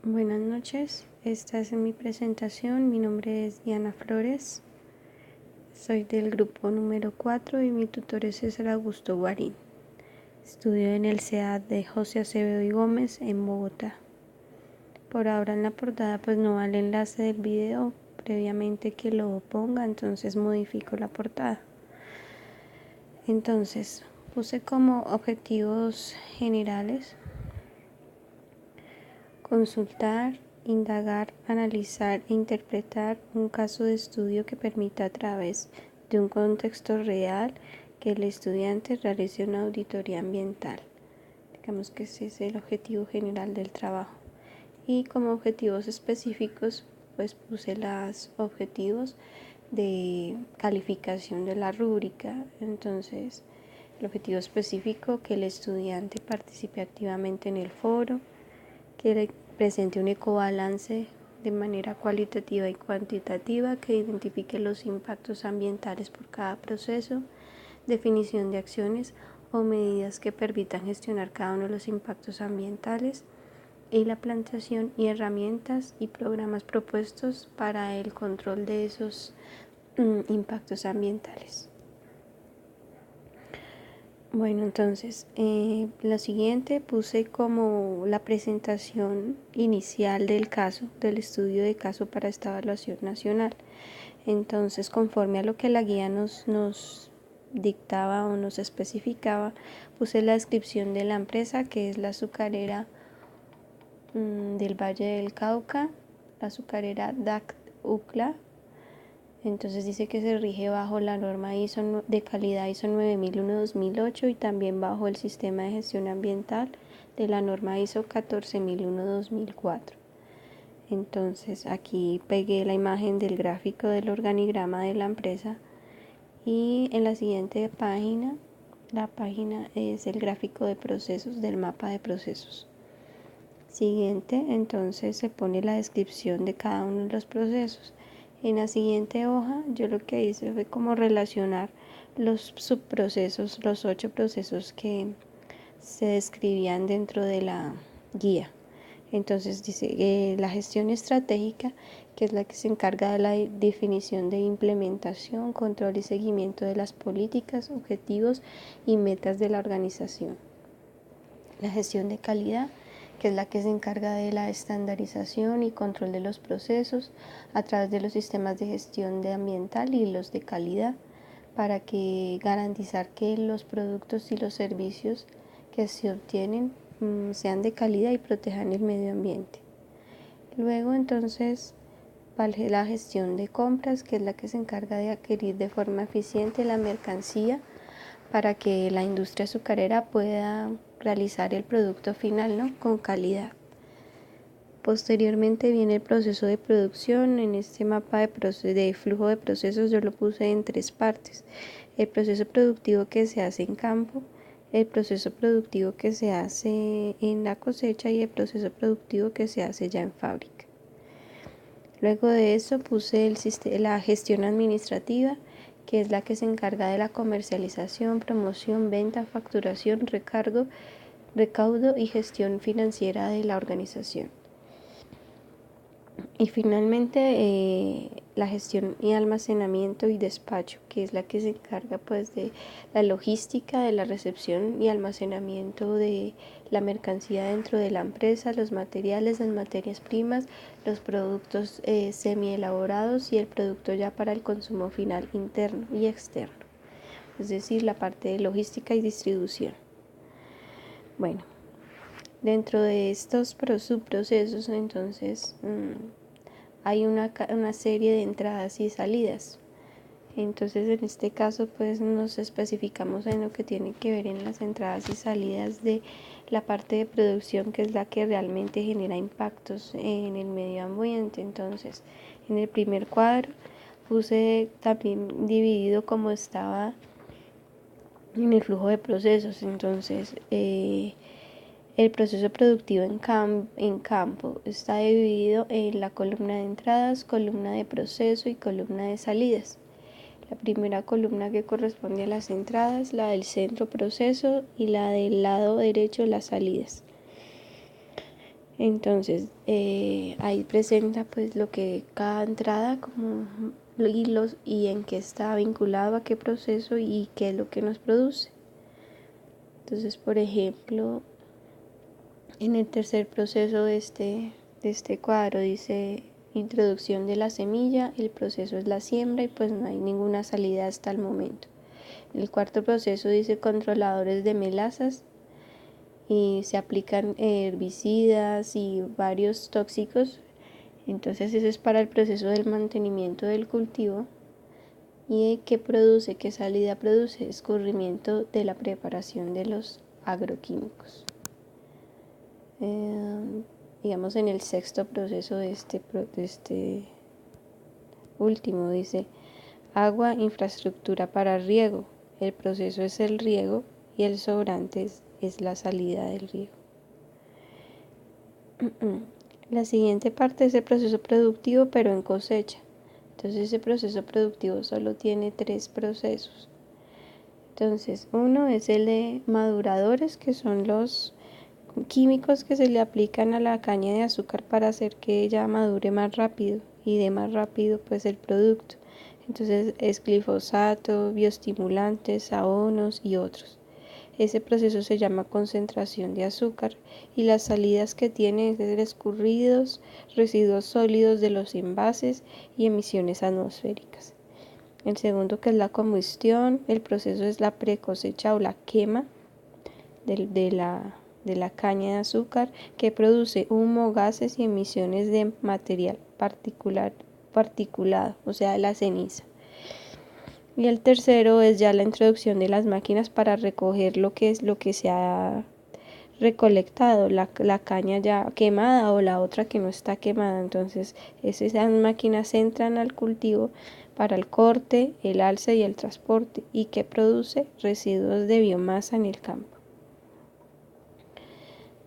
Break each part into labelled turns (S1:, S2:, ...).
S1: Buenas noches, esta es mi presentación. Mi nombre es Diana Flores, soy del grupo número 4 y mi tutor es César Augusto Guarín. Estudio en el CEAD de José Acevedo y Gómez en Bogotá. Por ahora en la portada pues no va el enlace del video previamente que lo ponga, entonces modifico la portada. Entonces puse como objetivos generales: consultar, indagar, analizar e interpretar un caso de estudio que permita a través de un contexto real que el estudiante realice una auditoría ambiental. Digamos que ese es el objetivo general del trabajo. Y como objetivos específicos, pues puse los objetivos de calificación de la rúbrica. Entonces, el objetivo específico: que el estudiante participe activamente en el foro, que presente un ecobalance de manera cualitativa y cuantitativa, que identifique los impactos ambientales por cada proceso, definición de acciones o medidas que permitan gestionar cada uno de los impactos ambientales, y la planteación y herramientas y programas propuestos para el control de esos impactos ambientales. Bueno, entonces, lo siguiente puse como la presentación inicial del caso, del estudio de caso para esta evaluación nacional. Entonces, conforme a lo que la guía nos dictaba o nos especificaba, puse la descripción de la empresa, que es la azucarera del Valle del Cauca, la azucarera DAC UCLA. Entonces dice que se rige bajo la norma ISO de calidad ISO 9001-2008 y también bajo el sistema de gestión ambiental de la norma ISO 14001-2004. Entonces aquí pegué la imagen del gráfico del organigrama de la empresa, y en la siguiente página, la página es el gráfico de procesos del mapa de procesos. Siguiente, entonces se pone la descripción de cada uno de los procesos. En la siguiente hoja yo lo que hice fue como relacionar los subprocesos, los 8 procesos que se describían dentro de la guía. Entonces dice la gestión estratégica, que es la que se encarga de la definición de implementación, control y seguimiento de las políticas, objetivos y metas de la organización. La gestión de calidad, que es la que se encarga de la estandarización y control de los procesos a través de los sistemas de gestión de ambiental y los de calidad, para que garantizar que los productos y los servicios que se obtienen sean de calidad y protejan el medio ambiente. Luego entonces la gestión de compras, que es la que se encarga de adquirir de forma eficiente la mercancía para que la industria azucarera pueda realizar el producto final, ¿no?, con calidad. Posteriormente viene el proceso de producción. En este mapa de flujo de procesos yo lo puse en 3 partes: el proceso productivo que se hace en campo, el proceso productivo que se hace en la cosecha y el proceso productivo que se hace ya en fábrica. Luego de eso puse la gestión administrativa, que es la que se encarga de la comercialización, promoción, venta, facturación, recaudo y gestión financiera de la organización. Y finalmente la gestión y almacenamiento y despacho, que es la que se encarga pues de la logística, de la recepción y almacenamiento de la mercancía dentro de la empresa, los materiales, las materias primas, los productos semi-elaborados y el producto ya para el consumo final interno y externo, es decir, la parte de logística y distribución. Bueno, dentro de estos subprocesos entonces hay una serie de entradas y salidas. Entonces en este caso pues nos especificamos en lo que tiene que ver en las entradas y salidas de la parte de producción, que es la que realmente genera impactos en el medio ambiente. Entonces en el primer cuadro puse también dividido como estaba en el flujo de procesos. Entonces el proceso productivo en campo está dividido en la columna de entradas, columna de proceso y columna de salidas. La primera columna que corresponde a las entradas, la del centro proceso, y la del lado derecho las salidas. Entonces ahí presenta pues lo que cada entrada como hilos y en qué está vinculado a qué proceso y qué es lo que nos produce. Entonces, por ejemplo, en el tercer proceso de este cuadro dice introducción de la semilla, el proceso es la siembra y pues no hay ninguna salida hasta el momento. El cuarto proceso dice controladores de melazas y se aplican herbicidas y varios tóxicos. Entonces eso es para el proceso del mantenimiento del cultivo. ¿Y qué produce? ¿Qué salida produce? Escurrimiento de la preparación de los agroquímicos. Digamos en el sexto proceso de este último dice agua, infraestructura para riego. El proceso es el riego y el sobrante es la salida del riego. La siguiente parte es el proceso productivo pero en cosecha. Entonces ese proceso productivo solo tiene 3 procesos. Entonces uno es el de maduradores, que son los químicos que se le aplican a la caña de azúcar para hacer que ella madure más rápido y dé más rápido pues el producto. Entonces es glifosato, bioestimulantes, abonos y otros. Ese proceso se llama concentración de azúcar y las salidas que tiene es de escurridos, residuos sólidos de los envases y emisiones atmosféricas. El segundo, que es la combustión, el proceso es la precosecha o la quema de la caña de azúcar, que produce humo, gases y emisiones de material particulado, o sea, la ceniza. Y el tercero es ya la introducción de las máquinas para recoger lo que se ha recolectado, la caña ya quemada o la otra que no está quemada. Entonces esas máquinas entran al cultivo para el corte, el alce y el transporte, y que produce residuos de biomasa en el campo.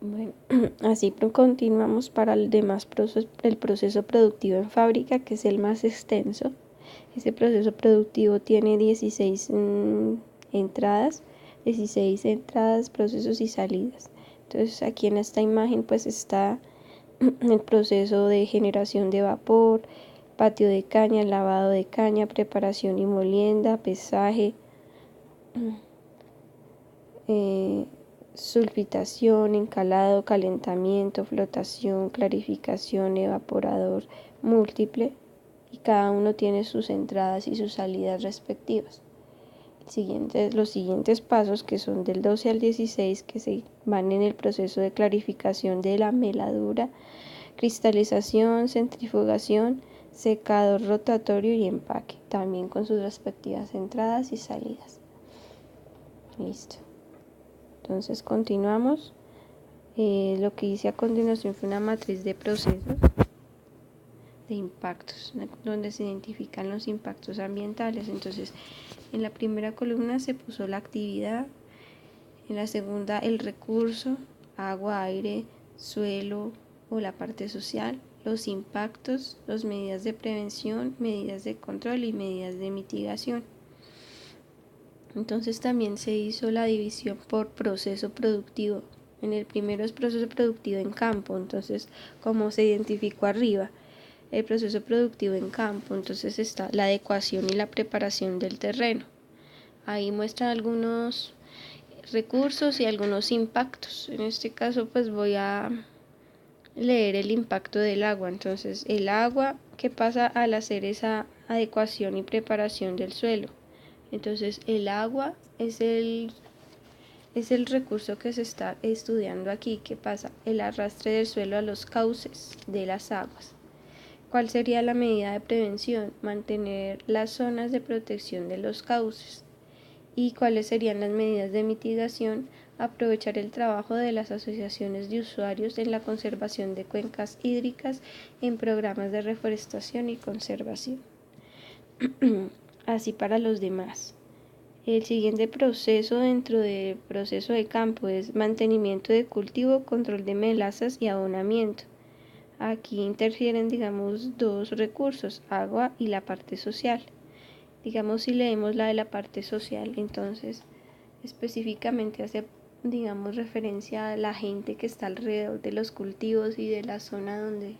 S1: Bueno, así continuamos para el demás proceso, el proceso productivo en fábrica, que es el más extenso. Ese proceso productivo tiene 16 entradas, procesos y salidas. Entonces aquí en esta imagen pues está el proceso de generación de vapor, patio de caña, lavado de caña, preparación y molienda, pesaje, sulfitación, encalado, calentamiento, flotación, clarificación, evaporador múltiple, y cada uno tiene sus entradas y sus salidas respectivas. Los siguientes pasos, que son del 12 al 16, que se van en el proceso de clarificación de la meladura, cristalización, centrifugación, secado rotatorio y empaque, también con sus respectivas entradas y salidas. Listo. Entonces continuamos. Lo que hice a continuación fue una matriz de procesos de impactos, donde se identifican los impactos ambientales. Entonces, en la primera columna se puso la actividad, en la segunda el recurso, agua, aire, suelo o la parte social, los impactos, las medidas de prevención, medidas de control y medidas de mitigación. Entonces también se hizo la división por proceso productivo. En el primero es proceso productivo en campo, entonces como se identificó arriba, el proceso productivo en campo, entonces está la adecuación y la preparación del terreno. Ahí muestra algunos recursos y algunos impactos. En este caso pues voy a leer el impacto del agua. Entonces el agua, ¿qué pasa al hacer esa adecuación y preparación del suelo? Entonces el agua es el recurso que se está estudiando aquí. ¿Qué pasa? El arrastre del suelo a los cauces de las aguas. ¿Cuál sería la medida de prevención? Mantener las zonas de protección de los cauces. ¿Y cuáles serían las medidas de mitigación? Aprovechar el trabajo de las asociaciones de usuarios en la conservación de cuencas hídricas en programas de reforestación y conservación. Así para los demás. El siguiente proceso dentro del proceso de campo es mantenimiento de cultivo, control de melazas y abonamiento. Aquí interfieren, digamos, dos recursos, agua y la parte social. Digamos, si leemos la de la parte social, entonces específicamente hace digamos, referencia a la gente que está alrededor de los cultivos y de la zona donde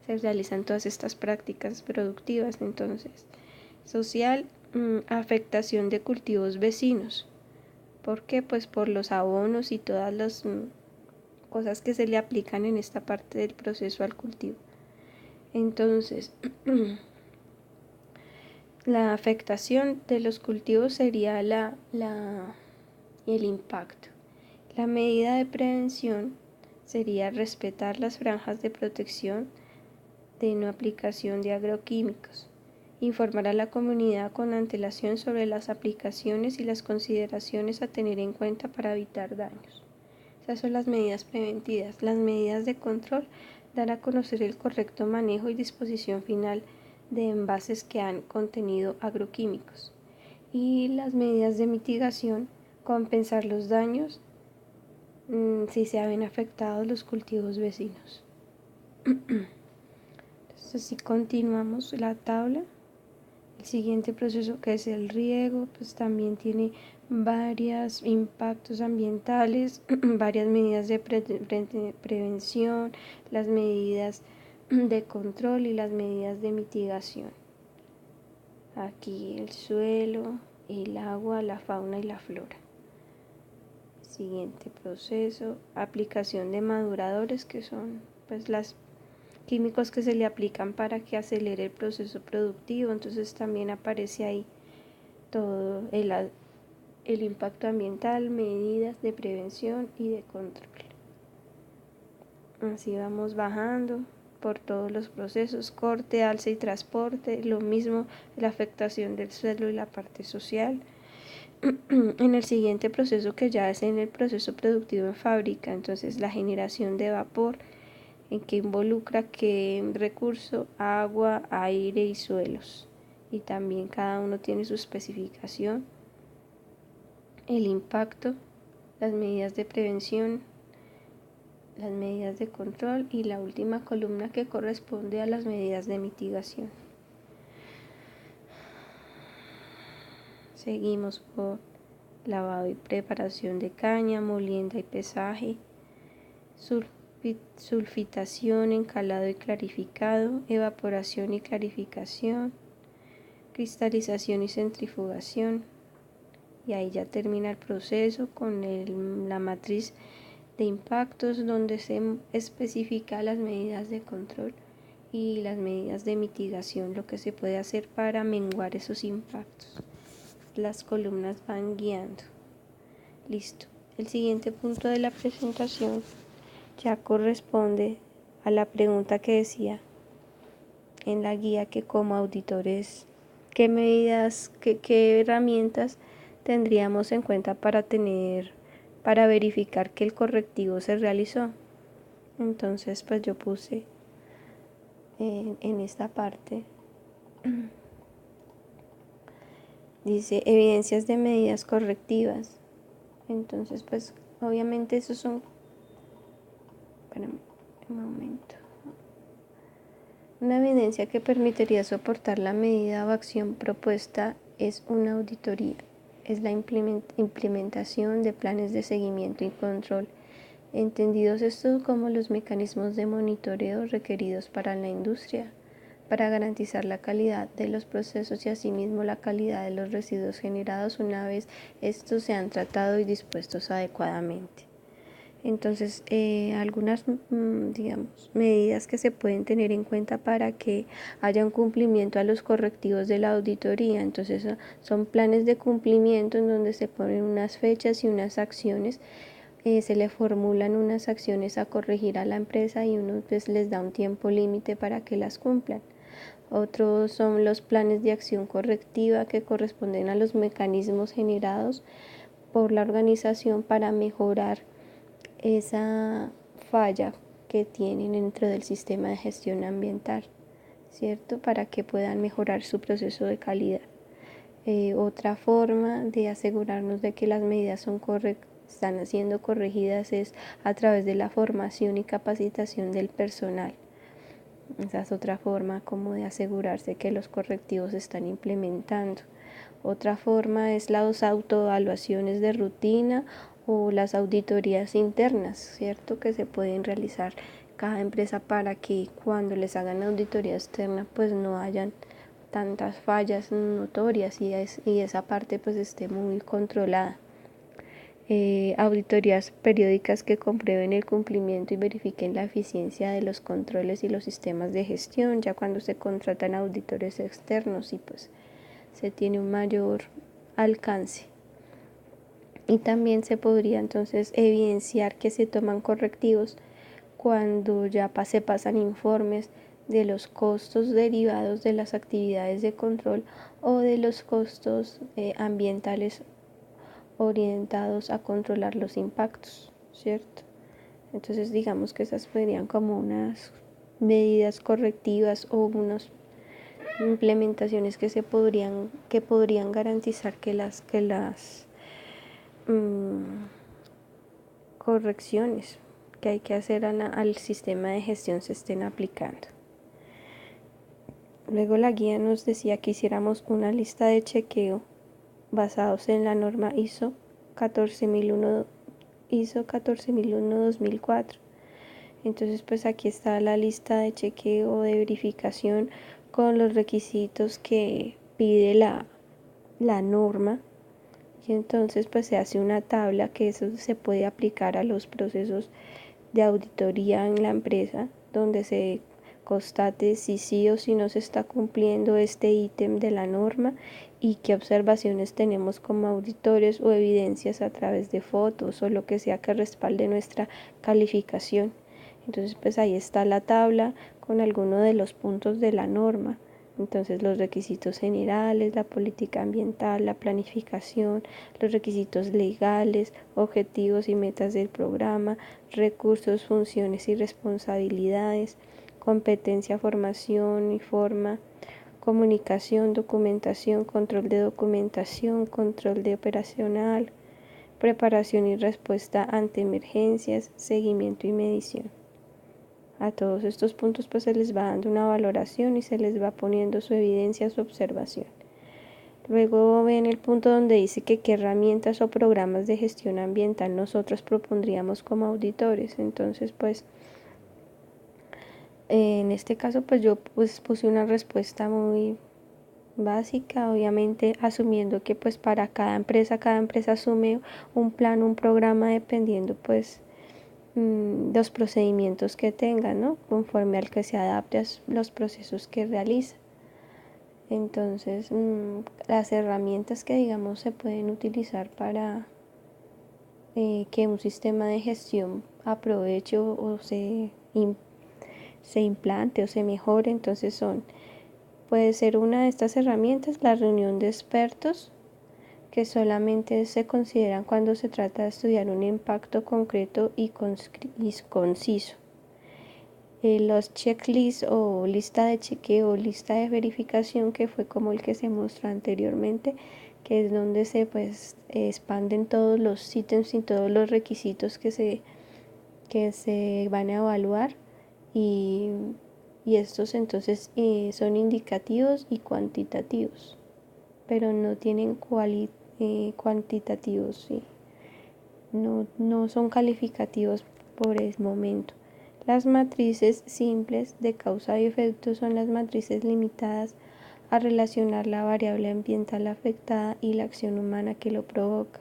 S1: se realizan todas estas prácticas productivas. Entonces, social, afectación de cultivos vecinos. ¿Por qué? Pues por los abonos y todas las cosas que se le aplican en esta parte del proceso al cultivo. Entonces, la afectación de los cultivos sería el impacto. La medida de prevención sería respetar las franjas de protección de no aplicación de agroquímicos. Informar a la comunidad con antelación sobre las aplicaciones y las consideraciones a tener en cuenta para evitar daños. Esas son las medidas preventivas. Las medidas de control: dar a conocer el correcto manejo y disposición final de envases que han contenido agroquímicos. Y las medidas de mitigación: compensar los daños si se ven afectados los cultivos vecinos. Entonces, si continuamos la tabla, el siguiente proceso, que es el riego, pues también tiene varios impactos ambientales, varias medidas de prevención, las medidas de control y las medidas de mitigación. Aquí el suelo, el agua, la fauna y la flora. Siguiente proceso: aplicación de maduradores, que son pues los químicos que se le aplican para que acelere el proceso productivo. Entonces también aparece ahí todo el impacto ambiental, medidas de prevención y de control. Así vamos bajando por todos los procesos: corte, alza y transporte, lo mismo la afectación del suelo y la parte social. En el siguiente proceso, que ya es en el proceso productivo en fábrica, entonces la generación de vapor, en que involucra qué recurso: agua, aire y suelos, y también cada uno tiene su especificación. El impacto, las medidas de prevención, las medidas de control y la última columna, que corresponde a las medidas de mitigación. Seguimos por lavado y preparación de caña, molienda y pesaje, sulfitación, encalado y clarificado, evaporación y clarificación, cristalización y centrifugación. Y ahí ya termina el proceso con la matriz de impactos, donde se especifica las medidas de control y las medidas de mitigación, lo que se puede hacer para menguar esos impactos. Las columnas van guiando. Listo. El siguiente punto de la presentación ya corresponde a la pregunta que decía en la guía, que como auditores, qué medidas, qué herramientas tendríamos en cuenta para verificar que el correctivo se realizó. Entonces, pues yo puse en esta parte, dice evidencias de medidas correctivas. Entonces, pues obviamente esos son, espérame un momento, una evidencia que permitiría soportar la medida o acción propuesta es una auditoría. Es la implementación de planes de seguimiento y control, entendidos estos como los mecanismos de monitoreo requeridos para la industria, para garantizar la calidad de los procesos y asimismo la calidad de los residuos generados una vez estos se han tratado y dispuestos adecuadamente. Entonces, algunas, digamos, medidas que se pueden tener en cuenta para que haya un cumplimiento a los correctivos de la auditoría. Entonces, son planes de cumplimiento en donde se ponen unas fechas y unas acciones, se le formulan unas acciones a corregir a la empresa y uno pues les da un tiempo límite para que las cumplan. Otros son los planes de acción correctiva, que corresponden a los mecanismos generados por la organización para mejorar esa falla que tienen dentro del sistema de gestión ambiental, ¿cierto? Para que puedan mejorar su proceso de calidad. Otra forma de asegurarnos de que las medidas están siendo corregidas es a través de la formación y capacitación del personal. Esa es otra forma como de asegurarse que los correctivos se están implementando. Otra forma es las autoevaluaciones de rutina o las auditorías internas, ¿cierto? Que se pueden realizar cada empresa para que cuando les hagan auditoría externa pues no hayan tantas fallas notorias y esa parte pues esté muy controlada. Auditorías periódicas que comprueben el cumplimiento y verifiquen la eficiencia de los controles y los sistemas de gestión, ya cuando se contratan auditores externos y pues se tiene un mayor alcance. Y también se podría entonces evidenciar que se toman correctivos cuando ya se pasan informes de los costos derivados de las actividades de control o de los costos ambientales orientados a controlar los impactos, ¿cierto? Entonces digamos que esas serían como unas medidas correctivas o unas implementaciones que podrían garantizar que las correcciones que hay que hacer al sistema de gestión se estén aplicando. Luego la guía nos decía que hiciéramos una lista de chequeo basados en la norma ISO 14001-2004. Entonces pues aquí está la lista de chequeo de verificación con los requisitos que pide la norma, y entonces pues se hace una tabla que eso se puede aplicar a los procesos de auditoría en la empresa, donde se constate si sí o si no se está cumpliendo este ítem de la norma y qué observaciones tenemos como auditores o evidencias a través de fotos o lo que sea que respalde nuestra calificación. Entonces pues ahí está la tabla con algunos de los puntos de la norma. Entonces los requisitos generales, la política ambiental, la planificación, los requisitos legales, objetivos y metas del programa, recursos, funciones y responsabilidades, competencia, formación y forma, comunicación, documentación, control de documentación, control de operacional, preparación y respuesta ante emergencias, seguimiento y medición. A todos estos puntos pues se les va dando una valoración y se les va poniendo su evidencia, su observación. Luego ven el punto donde dice que qué herramientas o programas de gestión ambiental nosotros propondríamos como auditores. Entonces pues en este caso pues yo pues puse una respuesta muy básica, obviamente asumiendo que pues para cada empresa asume un plan, un programa dependiendo pues los procedimientos que tenga, ¿no? Conforme al que se adapte a los procesos que realiza. Entonces, las herramientas que digamos se pueden utilizar para que un sistema de gestión aproveche o se implante o se mejore, entonces puede ser una de estas herramientas, la reunión de expertos, que solamente se consideran cuando se trata de estudiar un impacto concreto y conciso. Los checklists o lista de chequeo o lista de verificación, que fue como el que se mostró anteriormente, que es donde se pues expanden todos los ítems y todos los requisitos que se van a evaluar, y estos entonces son indicativos y cuantitativos, pero no tienen cuantitativos, ¿sí? No son calificativos por el momento. Las matrices simples de causa y efecto son las matrices limitadas a relacionar la variable ambiental afectada y la acción humana que lo provoca.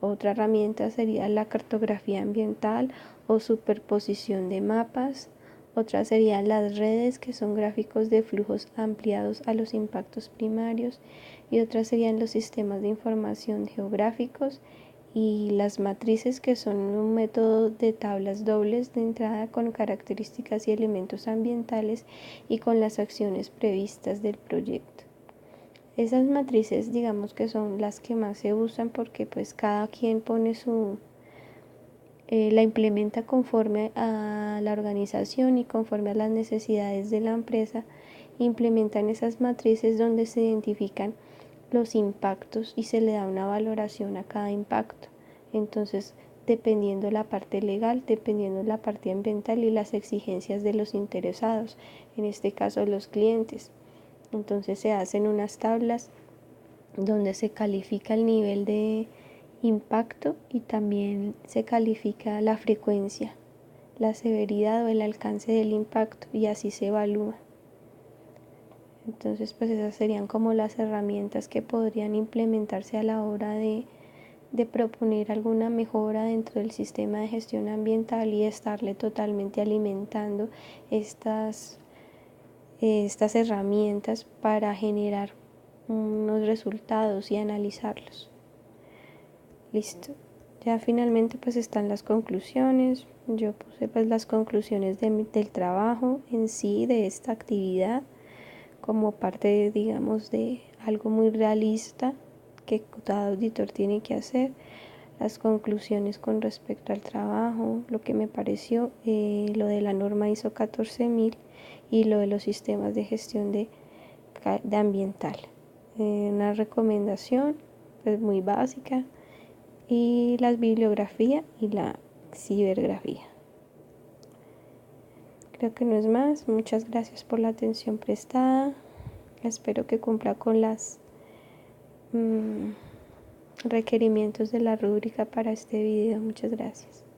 S1: Otra herramienta sería la cartografía ambiental o superposición de mapas. Otra serían las redes, que son gráficos de flujos ampliados a los impactos primarios. Y otras serían los sistemas de información geográficos y las matrices, que son un método de tablas dobles de entrada con características y elementos ambientales y con las acciones previstas del proyecto. Esas matrices digamos que son las que más se usan porque pues cada quien pone la implementa conforme a la organización y conforme a las necesidades de la empresa. Implementan esas matrices donde se identifican los impactos y se le da una valoración a cada impacto. Entonces, dependiendo la parte legal, dependiendo la parte ambiental y las exigencias de los interesados, en este caso los clientes. Entonces se hacen unas tablas donde se califica el nivel de impacto y también se califica la frecuencia, la severidad o el alcance del impacto y así se evalúa. Entonces pues esas serían como las herramientas que podrían implementarse a la hora de proponer alguna mejora dentro del sistema de gestión ambiental y estarle totalmente alimentando estas herramientas para generar unos resultados y analizarlos. Listo. Ya finalmente pues están las conclusiones. Yo puse pues las conclusiones del trabajo en sí, de esta actividad, como parte, digamos, de algo muy realista que cada auditor tiene que hacer. Las conclusiones con respecto al trabajo, lo que me pareció, lo de la norma ISO 14000 y lo de los sistemas de gestión de ambiental. Una recomendación pues muy básica, y la bibliografía y la cibergrafía. Creo que no es más. Muchas gracias por la atención prestada. Espero que cumpla con los requerimientos de la rúbrica para este video. Muchas gracias.